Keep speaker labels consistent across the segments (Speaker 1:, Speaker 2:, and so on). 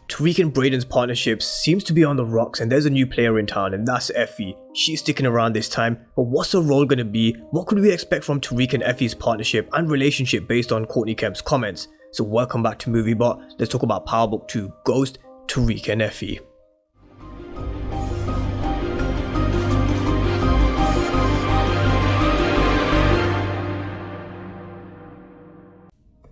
Speaker 1: Tariq and Brayden's partnership seems to be on the rocks, and there's a new player in town, and that's Effie. She's sticking around this time, but what's her role gonna be? What could we expect from Tariq and Effie's partnership and relationship based on Courtney Kemps' comments? So welcome back to MovieBot. Let's talk about Power Book 2, Ghost, Tariq and Effie.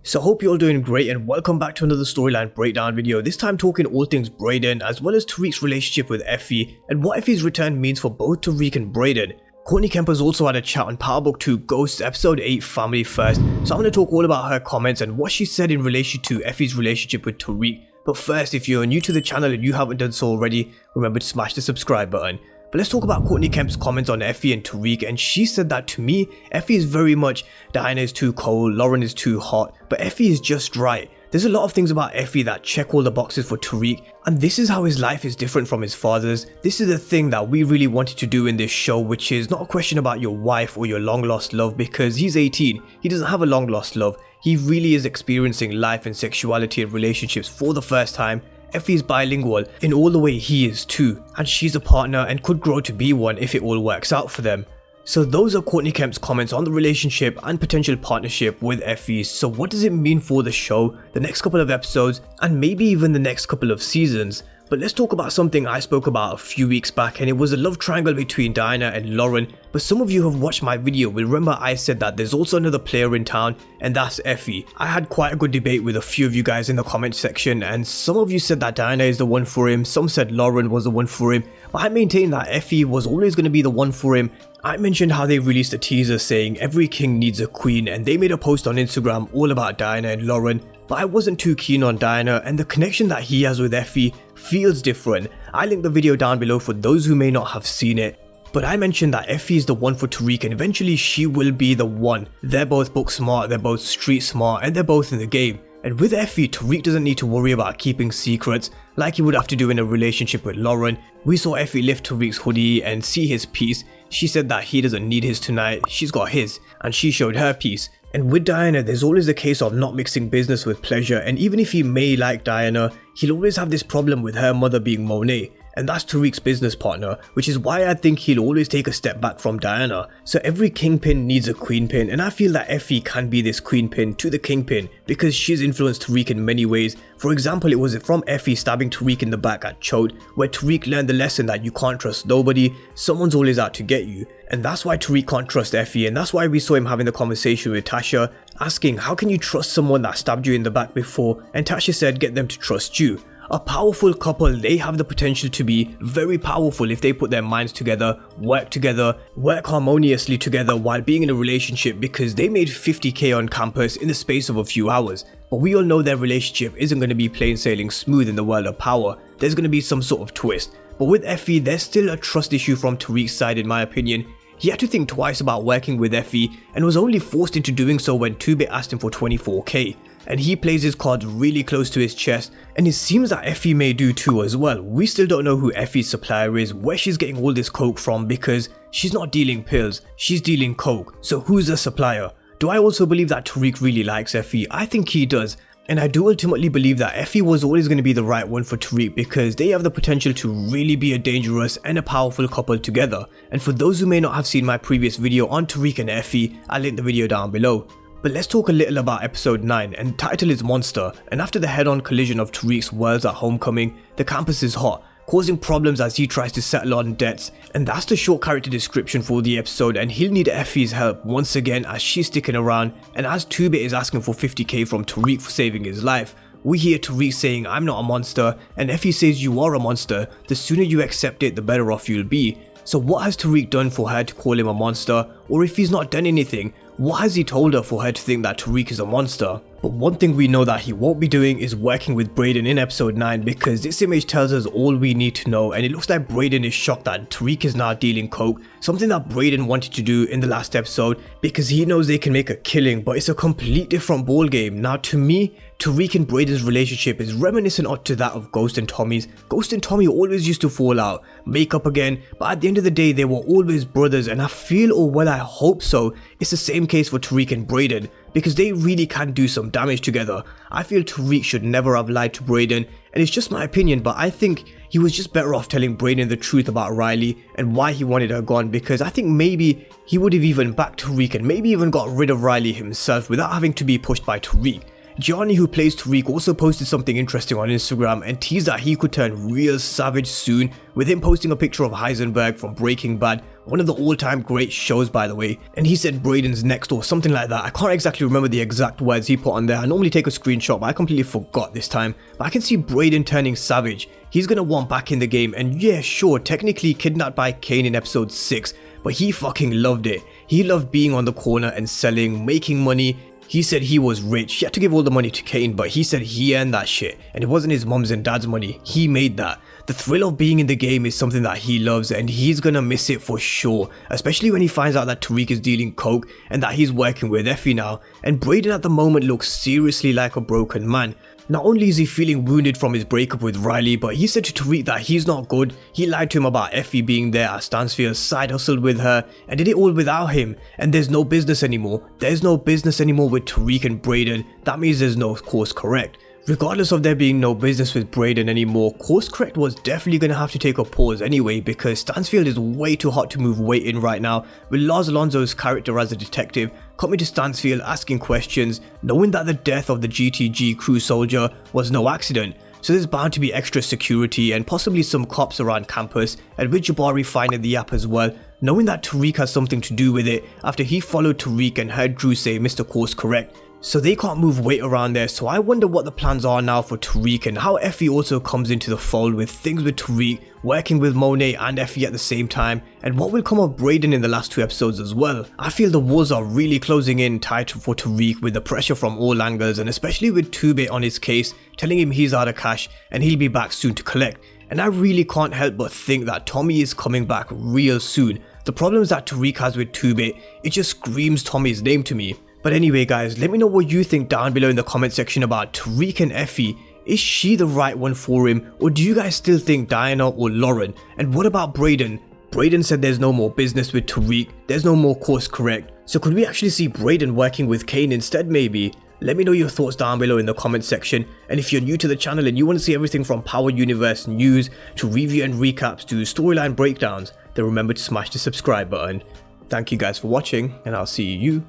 Speaker 1: So hope you're all doing great, and welcome back to another storyline breakdown video, this time talking all things Brayden as well as Tariq's relationship with Effie and what Effie's return means for both Tariq and Brayden. Courtney Kemps has also had a chat on Power Book 2 Ghosts episode 8 Family First, so I'm going to talk all about her comments and what she said in relation to Effie's relationship with Tariq. But first, if you're new to the channel and you haven't done so already, remember to smash the subscribe button. But let's talk about Courtney Kemps' comments on Effie and Tariq, and she said that to me, Effie is very much, Diana is too cold, Lauren is too hot, but Effie is just right. There's a lot of things about Effie that check all the boxes for Tariq, and this is how his life is different from his father's. This is the thing that we really wanted to do in this show, which is not a question about your wife or your long lost love, because he's 18, he doesn't have a long lost love. He really is experiencing life and sexuality and relationships for the first time. Effie is bilingual in all the way he is too, and she's a partner and could grow to be one if it all works out for them. So those are Courtney Kemps' comments on the relationship and potential partnership with Effie. So what does it mean for the show, the next couple of episodes, and maybe even the next couple of seasons? But let's talk about something I spoke about a few weeks back, and it was a love triangle between Diana and Lauren. But some of you who have watched my video will remember I said that there's also another player in town, and that's Effie. I had quite a good debate with a few of you guys in the comment section, and some of you said that Diana is the one for him, some said Lauren was the one for him, but I maintain that Effie was always going to be the one for him. I mentioned how they released a teaser saying every king needs a queen, and they made a post on Instagram all about Diana and Lauren. But I wasn't too keen on Diana, and the connection that he has with Effie feels different. I linked the video down below for those who may not have seen it. But I mentioned that Effie is the one for Tariq, and eventually she will be the one. They're both book smart, they're both street smart, and they're both in the game. And with Effie, Tariq doesn't need to worry about keeping secrets like he would have to do in a relationship with Lauren. We saw Effie lift Tariq's hoodie and see his piece. She said that he doesn't need his tonight, she's got his, and she showed her piece. And with Diana, there's always the case of not mixing business with pleasure, and even if he may like Diana, he'll always have this problem with her mother being Monet. And that's Tariq's business partner, which is why I think he'll always take a step back from Diana. So every kingpin needs a queenpin, and I feel that Effie can be this queenpin to the kingpin because she's influenced Tariq in many ways. For example, it was from Effie stabbing Tariq in the back at Chode, where Tariq learned the lesson that you can't trust nobody, someone's always out to get you. And that's why Tariq can't trust Effie, and that's why we saw him having the conversation with Tasha, asking how can you trust someone that stabbed you in the back before, and Tasha said get them to trust you. A powerful couple, they have the potential to be very powerful if they put their minds together, work harmoniously together while being in a relationship, because they made 50k on campus in the space of a few hours. But we all know their relationship isn't going to be plain sailing smooth in the world of power. There's going to be some sort of twist. But with Effie, there's still a trust issue from Tariq's side in my opinion. He had to think twice about working with Effie and was only forced into doing so when 2bit asked him for 24k. And he plays his cards really close to his chest, and it seems that Effie may do too as well. We still don't know who Effie's supplier is, where she's getting all this coke from, because she's not dealing pills, she's dealing coke. So who's the supplier? Do I also believe that Tariq really likes Effie? I think he does. And I do ultimately believe that Effie was always going to be the right one for Tariq, because they have the potential to really be a dangerous and a powerful couple together. And for those who may not have seen my previous video on Tariq and Effie, I'll link the video down below. But let's talk a little about episode 9, and the title is Monster. And after the head-on collision of Tariq's worlds at homecoming, the campus is hot, causing problems as he tries to settle on debts. And that's the short character description for the episode, and he'll need Effie's help once again as she's sticking around, and as 2bit is asking for 50k from Tariq for saving his life. We hear Tariq saying I'm not a monster, and Effie says you are a monster, the sooner you accept it the better off you'll be. So what has Tariq done for her to call him a monster? Or if he's not done anything, what has he told her for her to think that Tariq is a monster? But one thing we know that he won't be doing is working with Brayden in episode 9, because this image tells us all we need to know, and it looks like Brayden is shocked that Tariq is now dealing coke, something that Brayden wanted to do in the last episode because he knows they can make a killing, but it's a complete different ball game. Now to me, Tariq and Brayden's relationship is reminiscent to that of Ghost and Tommy's. Ghost and Tommy always used to fall out, make up again, but at the end of the day they were always brothers, and I feel, or well I hope so, it's the same case for Tariq and Brayden, because they really can do some damage together. I feel Tariq should never have lied to Brayden, and it's just my opinion, but I think he was just better off telling Brayden the truth about Riley and why he wanted her gone, because I think maybe he would have even backed Tariq and maybe even got rid of Riley himself without having to be pushed by Tariq. Gianni, who plays Tariq, also posted something interesting on Instagram and teased that he could turn real savage soon, with him posting a picture of Heisenberg from Breaking Bad, one of the all-time great shows by the way, and he said Brayden's next or something like that. I can't exactly remember the exact words he put on there. I normally take a screenshot, but I completely forgot this time. But I can see Brayden turning savage. He's gonna want back in the game, and yeah, sure, technically kidnapped by Kane in episode 6, but he fucking loved it. He loved being on the corner and selling, making money. He said he was rich. He had to give all the money to Kane, but he said he earned that shit, and it wasn't his mom's and dad's money. He made that. The thrill of being in the game is something that he loves, and he's gonna miss it for sure, especially when he finds out that Tariq is dealing coke and that he's working with Effie now. And Brayden at the moment looks seriously like a broken man. Not only is he feeling wounded from his breakup with Riley, but he said to Tariq that he's not good. He lied to him about Effie being there at Stansfield, side hustled with her, and did it all without him. And there's no business anymore. There's no business anymore with Tariq and Brayden. That means there's no course correct. Regardless of there being no business with Brayden anymore, course correct was definitely going to have to take a pause anyway, because Stansfield is way too hot to move weight in right now, with Lars Alonso's character as a detective coming to Stansfield asking questions, knowing that the death of the GTG crew soldier was no accident. So there's bound to be extra security and possibly some cops around campus, and with Jabari finding the app as well, knowing that Tariq has something to do with it after he followed Tariq and heard Drew say Mr. Course Correct. So they can't move weight around there, so I wonder what the plans are now for Tariq and how Effie also comes into the fold with things with Tariq, working with Monet and Effie at the same time, and what will come of Brayden in the last 2 episodes as well. I feel the walls are really closing in tight for Tariq with the pressure from all angles, and especially with 2-Bit on his case, telling him he's out of cash and he'll be back soon to collect. And I really can't help but think that Tommy is coming back real soon. The problems that Tariq has with 2-Bit, it just screams Tommy's name to me. But anyway guys, let me know what you think down below in the comment section about Tariq and Effie. Is she the right one for him, or do you guys still think Diana or Lauren? And what about Brayden? Brayden said there's no more business with Tariq, there's no more course correct. So could we actually see Brayden working with Kane instead maybe? Let me know your thoughts down below in the comment section, and if you're new to the channel and you want to see everything from Power Universe news to review and recaps to storyline breakdowns, then remember to smash the subscribe button. Thank you guys for watching, and I'll see you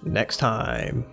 Speaker 1: next time.